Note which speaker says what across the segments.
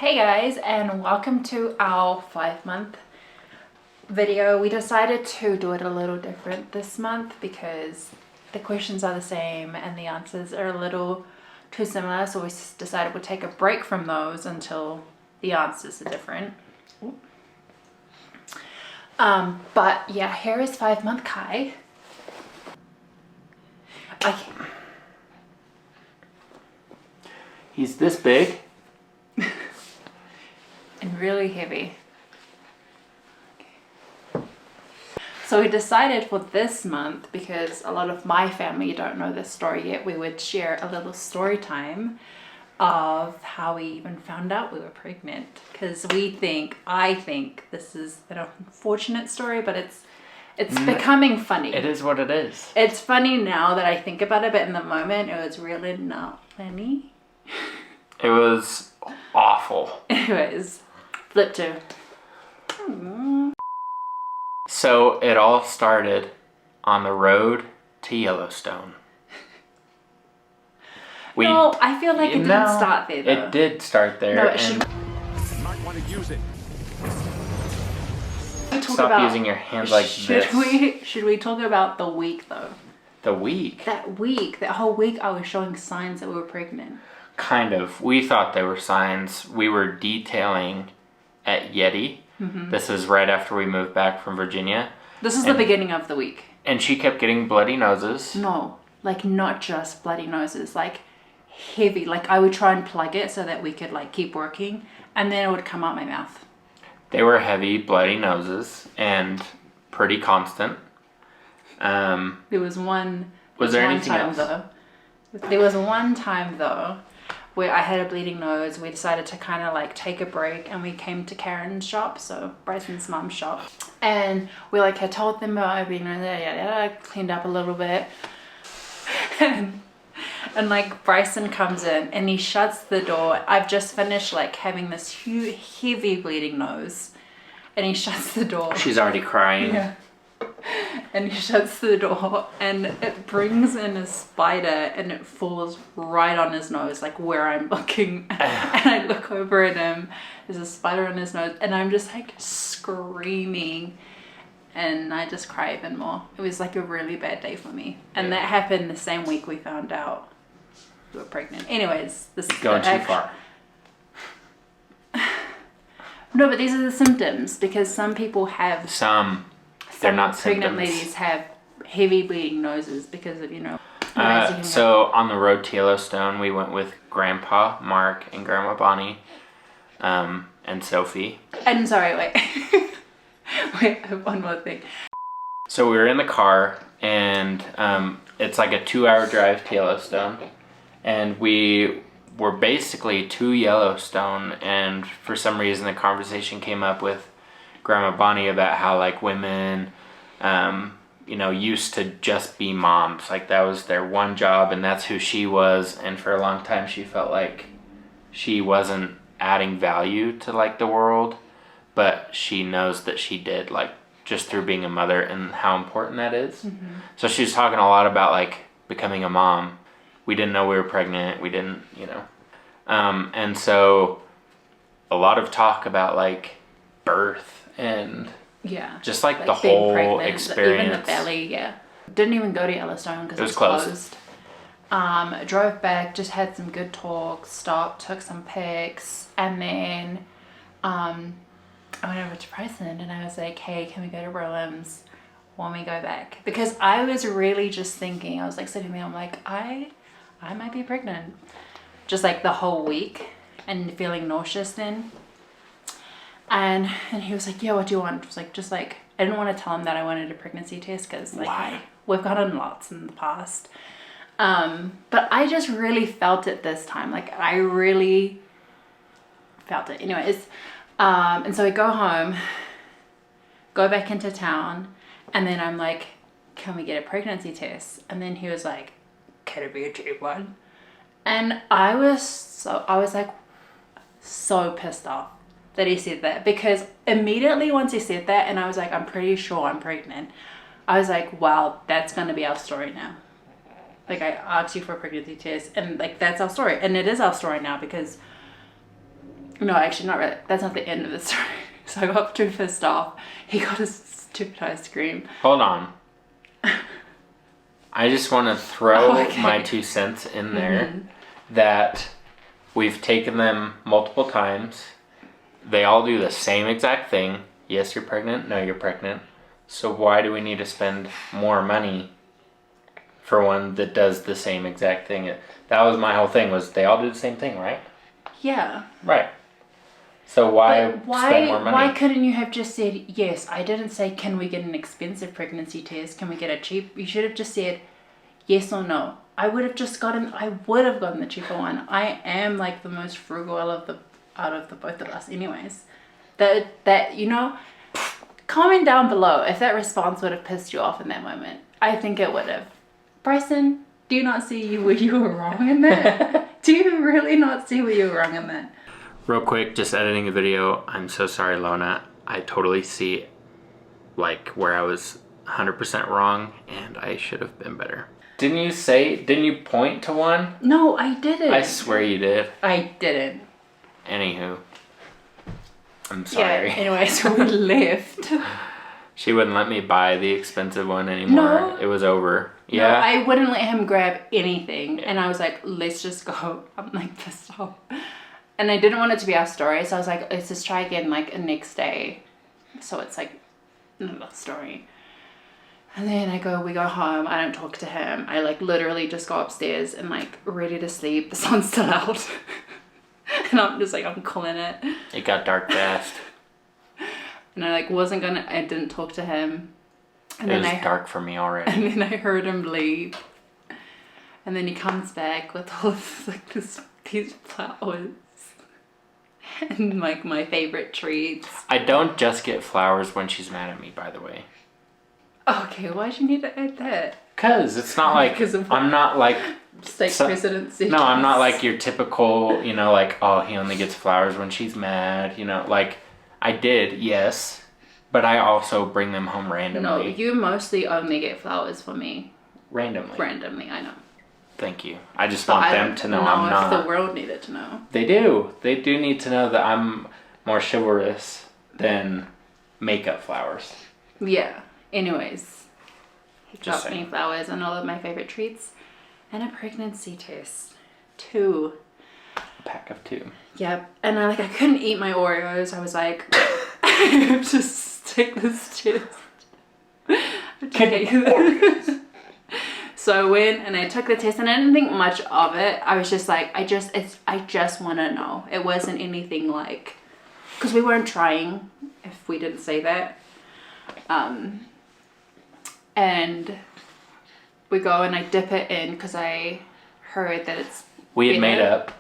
Speaker 1: Hey guys, and welcome to our 5-month video. We decided to do it a little different this month because the questions are the same and the answers are a little too similar, so we decided we'd take a break from those until the answers are different. But yeah, here is 5-month Kai.
Speaker 2: He's this big.
Speaker 1: And really heavy. Okay. So we decided for this month, because a lot of my family don't know this story yet, we would share a little story time of how we even found out we were pregnant. Because I think this is an unfortunate story, but it's becoming funny.
Speaker 2: It is what it is.
Speaker 1: It's funny now that I think about it, but in the moment it was really not funny.
Speaker 2: It was awful.
Speaker 1: Anyways, flip to.
Speaker 2: So it all started on the road to Yellowstone.
Speaker 1: No, I feel like it didn't start there though.
Speaker 2: It did start there.
Speaker 1: No, it should.
Speaker 3: You might want to use it.
Speaker 2: Stop using your hands like this.
Speaker 1: Should we talk about the week though?
Speaker 2: The week?
Speaker 1: That whole week I was showing signs that we were pregnant.
Speaker 2: Kind of. We thought they were signs. We were detailing at Yeti. Mm-hmm. This is right after we moved back from Virginia.
Speaker 1: This is the beginning of the week.
Speaker 2: And she kept getting bloody noses.
Speaker 1: No, like not just bloody noses, like heavy. Like I would try and plug it so that we could like keep working, and then it would come out my mouth.
Speaker 2: They were heavy, bloody noses, and pretty constant.
Speaker 1: There was one.
Speaker 2: Was there anything else?
Speaker 1: There was one time though where I had a bleeding nose. We decided to kind of like take a break, and we came to Karen's shop, so Bryson's mom's shop, and we like had told them about our bleeding nose, cleaned up a little bit, and like Bryson comes in and he shuts the door. I've just finished like having this huge, heavy bleeding nose, and he shuts the door.
Speaker 2: She's already crying.
Speaker 1: Yeah. And he shuts the door, and it brings in a spider, and it falls right on his nose, like where I'm looking. And I look over at him, there's a spider on his nose, and I'm just like screaming, and I just cry even more. It was like a really bad day for me. And that happened the same week we found out we were pregnant. Anyways, this is
Speaker 2: going too far.
Speaker 1: No, but these are the symptoms, because some people have
Speaker 2: they're not
Speaker 1: pregnant
Speaker 2: symptoms.
Speaker 1: ladies have heavy bleeding noses because of,
Speaker 2: So on the road to Yellowstone, we went with Grandpa Mark and Grandma Bonnie, and Sophie.
Speaker 1: And sorry, wait, I have one more thing.
Speaker 2: So we were in the car, and it's like a 2-hour drive to Yellowstone, and we were basically to Yellowstone, and for some reason the conversation came up with Grandma Bonnie about how like women used to just be moms, like that was their one job and that's who she was, and for a long time she felt like she wasn't adding value to like the world, but she knows that she did, like just through being a mother, and how important that is. Mm-hmm. So she was talking a lot about like becoming a mom. We didn't know we were pregnant, we didn't, and so a lot of talk about like birth and just like the whole pregnant, experience.
Speaker 1: Even the belly, Didn't even go to Yellowstone because it was closed. Drove back, just had some good talks, stopped, took some pics, and then I went over to Bryson and I was like, hey, can we go to Rollins when we go back? Because I was really just thinking, I was like sitting there, I'm like, I might be pregnant. Just like the whole week, and feeling nauseous then. And he was like, yeah, what do you want? It was like, just like, I didn't want to tell him that I wanted a pregnancy test because like,
Speaker 2: why?
Speaker 1: We've gotten lots in the past. But I just really felt it this time. Like I really felt it. Anyways, and so we go home, go back into town, and then I'm like, can we get a pregnancy test? And then he was like, can it be a cheap one? And I was like so pissed off that he said that, because immediately once he said that, and I was like, I'm pretty sure I'm pregnant, I was like, wow, that's gonna be our story now. Like I asked you for a pregnancy test, and like that's our story, and it is our story now, because No, actually, not really. That's not the end of the story. So I got too pissed off. He got a stupid ice cream.
Speaker 2: Hold on. I just want to throw
Speaker 1: Oh, okay.
Speaker 2: my 2 cents in there that we've taken them multiple times. They all do the same exact thing. Yes, you're pregnant. No, you're pregnant. So why do we need to spend more money for one that does the same exact thing? That was my whole thing, was they all do the same thing, right?
Speaker 1: Yeah.
Speaker 2: Right. So why
Speaker 1: But
Speaker 2: spend more money?
Speaker 1: why couldn't you have just said, yes, I didn't say, can we get an expensive pregnancy test? Can we get a cheap? You should have just said, yes or no. I would have gotten the cheaper one. I am like the most frugal out of the both of us anyways. That you know, comment down below if that response would have pissed you off in that moment. I think it would have. Bryson, do you not see where you were wrong in that? Do you really not see where you were wrong in that?
Speaker 2: Real quick, just editing a video. I'm so sorry, Lona. I totally see like where I was 100% wrong and I should have been better. Didn't you point to one?
Speaker 1: No, I didn't.
Speaker 2: I swear you did.
Speaker 1: I didn't.
Speaker 2: Anywho. I'm sorry.
Speaker 1: Yeah, anyway, so we left.
Speaker 2: She wouldn't let me buy the expensive one anymore.
Speaker 1: No.
Speaker 2: It was over.
Speaker 1: No,
Speaker 2: Yeah.
Speaker 1: I wouldn't let him grab anything. And I was like, let's just go. I'm like pissed off. And I didn't want it to be our story. So I was like, let's just try again like next day. So it's like another story. And then we go home. I don't talk to him. I like literally just go upstairs and like ready to sleep. The sun's still out. And I'm just like, I'm calling it.
Speaker 2: It got dark fast.
Speaker 1: And I like I didn't talk to him. And
Speaker 2: It was dark for me already.
Speaker 1: And then I heard him leave. And then he comes back with all of like these flowers. And like my favorite treats.
Speaker 2: I don't just get flowers when she's mad at me, by the way.
Speaker 1: Okay, why'd you need to add that?
Speaker 2: Cause it's not like
Speaker 1: Because of
Speaker 2: I'm not like
Speaker 1: Stake presidency.
Speaker 2: no, I'm not like your typical, you know, like, oh, he only gets flowers when she's mad, you know, like I did, yes, but I also bring them home randomly.
Speaker 1: No, you mostly only get flowers for me.
Speaker 2: Randomly.
Speaker 1: I know.
Speaker 2: Thank you. I just
Speaker 1: But
Speaker 2: want
Speaker 1: I
Speaker 2: them
Speaker 1: don't
Speaker 2: to know
Speaker 1: know
Speaker 2: I'm
Speaker 1: if
Speaker 2: not.
Speaker 1: the world needed to know.
Speaker 2: They do. They do need to know that I'm more chivalrous than makeup flowers.
Speaker 1: Yeah. Anyways, he
Speaker 2: Just
Speaker 1: got me
Speaker 2: saying.
Speaker 1: flowers and all of my favorite treats. And a pregnancy test. 2.
Speaker 2: A pack of 2.
Speaker 1: Yep. And I couldn't eat my Oreos. I was like, I have to take this test. So I went and I took the test and I didn't think much of it. I was just like, I just want to know. It wasn't anything like, because we weren't trying, if we didn't say that. And we go and I dip it in because I heard that it's
Speaker 2: We had made
Speaker 1: bitter.
Speaker 2: up.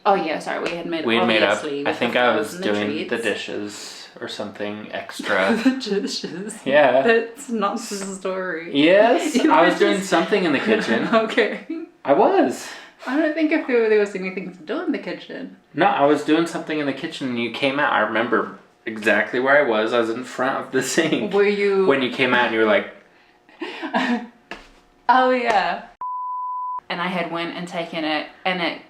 Speaker 1: Oh yeah, sorry, we had made
Speaker 2: We had made up.
Speaker 1: obviously,
Speaker 2: I
Speaker 1: with
Speaker 2: think
Speaker 1: the
Speaker 2: I
Speaker 1: flowers
Speaker 2: was
Speaker 1: and
Speaker 2: doing
Speaker 1: treats.
Speaker 2: the dishes or something extra.
Speaker 1: The dishes.
Speaker 2: Yeah.
Speaker 1: That's not the story.
Speaker 2: Yes,
Speaker 1: You
Speaker 2: I
Speaker 1: were
Speaker 2: was doing
Speaker 1: just-
Speaker 2: something in the kitchen.
Speaker 1: Okay.
Speaker 2: I was.
Speaker 1: I don't think if there was anything to do in the kitchen.
Speaker 2: No, I was doing something in the kitchen and you came out. I remember exactly where I was. I was in front of the sink.
Speaker 1: Were you?
Speaker 2: When you came out and you were like,
Speaker 1: Oh yeah. And I had went and taken it, and it.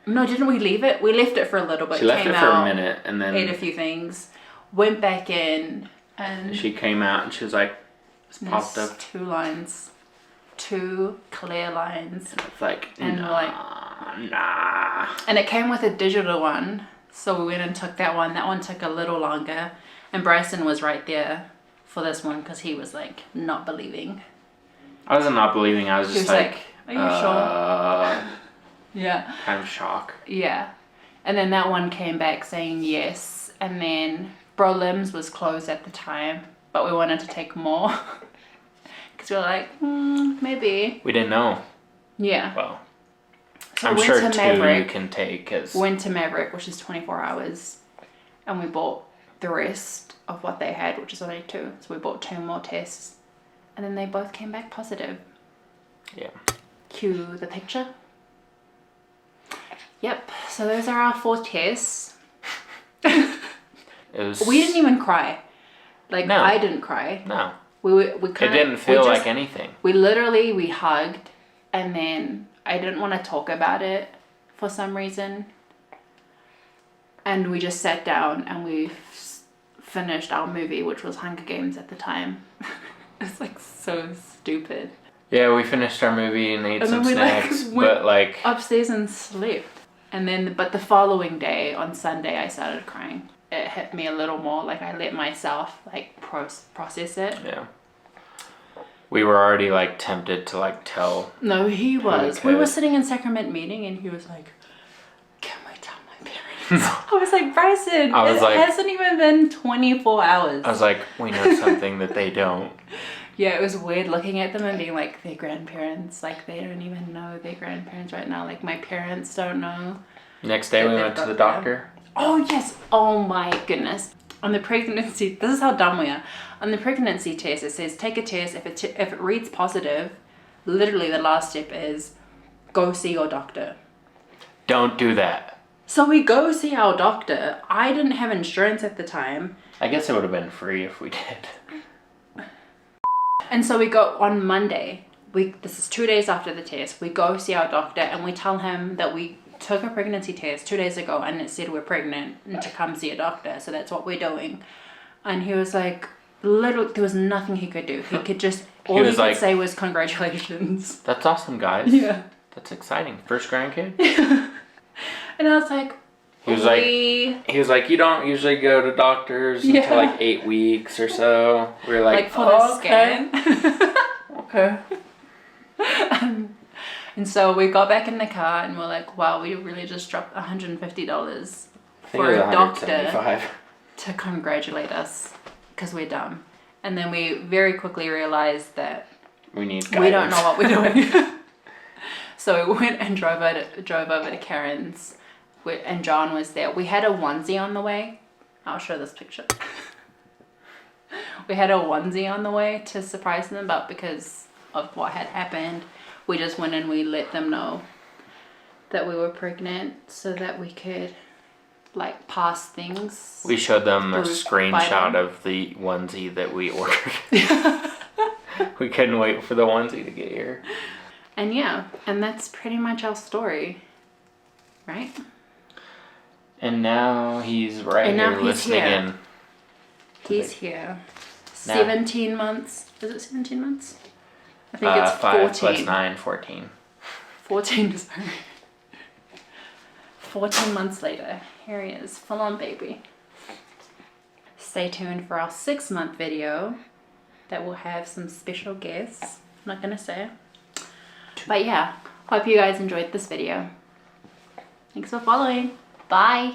Speaker 1: No, didn't we leave it? We left it for a little bit.
Speaker 2: she left
Speaker 1: came
Speaker 2: it for a
Speaker 1: out,
Speaker 2: minute and
Speaker 1: ate a
Speaker 2: then
Speaker 1: few things, went back in, and
Speaker 2: she came out and she was like, it's popped
Speaker 1: there's
Speaker 2: up.
Speaker 1: 2 lines, 2 clear lines,
Speaker 2: And it's like,
Speaker 1: and
Speaker 2: nah,
Speaker 1: we're like,
Speaker 2: nah.
Speaker 1: and it came with a digital one, so we went and took that one. That one took a little longer, and Bryson was right there for this one because he was like not believing.
Speaker 2: I wasn't not believing. I was
Speaker 1: He
Speaker 2: just
Speaker 1: was
Speaker 2: like,
Speaker 1: "Are you sure?" Yeah.
Speaker 2: kind of shock.
Speaker 1: Yeah. And then that one came back saying yes. And then Bro Limbs was closed at the time, but we wanted to take more. Because we were like, maybe.
Speaker 2: We didn't know.
Speaker 1: Yeah.
Speaker 2: Well,
Speaker 1: So
Speaker 2: I'm
Speaker 1: we
Speaker 2: sure
Speaker 1: went to
Speaker 2: 2 you
Speaker 1: Maverick.
Speaker 2: can take. Cause
Speaker 1: Went to Maverick, which is 24 hours. And we bought the rest of what they had, which is only 2. So we bought 2 more tests. And then they both came back positive.
Speaker 2: yeah.
Speaker 1: Cue the picture. Yep. So those are our 4 tests.
Speaker 2: It was.
Speaker 1: We didn't even cry. Like,
Speaker 2: No.
Speaker 1: I didn't cry.
Speaker 2: No.
Speaker 1: We
Speaker 2: It
Speaker 1: kind
Speaker 2: didn't feel like anything.
Speaker 1: We literally, we hugged, and then I didn't want to talk about it for some reason. And we just sat down and we finished our movie, which was Hunger Games at the time. It's like so stupid.
Speaker 2: Yeah, we finished our movie and ate
Speaker 1: And
Speaker 2: some
Speaker 1: then we, like,
Speaker 2: snacks,
Speaker 1: went
Speaker 2: but like
Speaker 1: upstairs and slept. And then, but the following day, on Sunday, I started crying. It hit me a little more. Like, I let myself like process it.
Speaker 2: yeah. We were already like tempted to like tell.
Speaker 1: No, he was.
Speaker 2: Okay.
Speaker 1: We were sitting in Sacrament meeting, and he was like, "Can we tell my parents?" I was like, "Bryson,
Speaker 2: I was
Speaker 1: it
Speaker 2: like-
Speaker 1: hasn't even been 24 hours."
Speaker 2: I was like, we know something that they don't.
Speaker 1: Yeah, it was weird looking at them and being like, their grandparents, like, they don't even know their grandparents right now. Like, my parents don't know.
Speaker 2: Next day
Speaker 1: That
Speaker 2: we
Speaker 1: they've
Speaker 2: went to
Speaker 1: got
Speaker 2: the
Speaker 1: them.
Speaker 2: doctor.
Speaker 1: Oh, yes. Oh, my goodness. On the pregnancy, this is how dumb we are. On the pregnancy test, it says, take a test. If it reads positive, literally the last step is go see your doctor.
Speaker 2: Don't do that.
Speaker 1: So we go see our doctor. I didn't have insurance at the time.
Speaker 2: I guess it would have been free if we did.
Speaker 1: And so we go on Monday. This is 2 days after the test. We go see our doctor and we tell him that we took a pregnancy test 2 days ago and it said we're pregnant and to come see a doctor. So that's what we're doing. And he was like, there was nothing he could do. He could just, all he
Speaker 2: was
Speaker 1: could
Speaker 2: like-
Speaker 1: say was congratulations.
Speaker 2: That's awesome, guys.
Speaker 1: Yeah.
Speaker 2: That's exciting. First grandkid?
Speaker 1: And I was like,
Speaker 2: He was like, you don't usually go to doctors
Speaker 1: Yeah.
Speaker 2: until like 8 weeks or so. We were like,
Speaker 1: for the scan.
Speaker 2: Okay.
Speaker 1: And so we got back in the car and we're like, wow, we really just dropped $150
Speaker 2: I think
Speaker 1: for
Speaker 2: it was
Speaker 1: a doctor
Speaker 2: 175.
Speaker 1: to congratulate us because we're dumb. And then we very quickly realized that
Speaker 2: We need
Speaker 1: we don't
Speaker 2: guidance.
Speaker 1: know what we're doing. So we went and drove over to Karen's, and John was there. We had a onesie on the way. I'll show this picture. We had a onesie on the way to surprise them, but because of what had happened, we just went and we let them know that we were pregnant so that we could like pass things.
Speaker 2: We showed them a
Speaker 1: Bruised by
Speaker 2: screenshot
Speaker 1: them.
Speaker 2: of the onesie that we ordered. We couldn't wait for the onesie to get here.
Speaker 1: And yeah, and that's pretty much our story, right?
Speaker 2: And now he's right
Speaker 1: And now
Speaker 2: here
Speaker 1: he's
Speaker 2: listening
Speaker 1: here.
Speaker 2: in.
Speaker 1: He's here.
Speaker 2: Now-
Speaker 1: 17 months. Is it 17 months? I think it's
Speaker 2: 5
Speaker 1: 14.
Speaker 2: plus 9, 14.
Speaker 1: 14, sorry. 14 months later, here he is, full on baby. Stay tuned for our 6-month video that will have some special guests. I'm not gonna say. But yeah, hope you guys enjoyed this video. Thanks for following. Bye.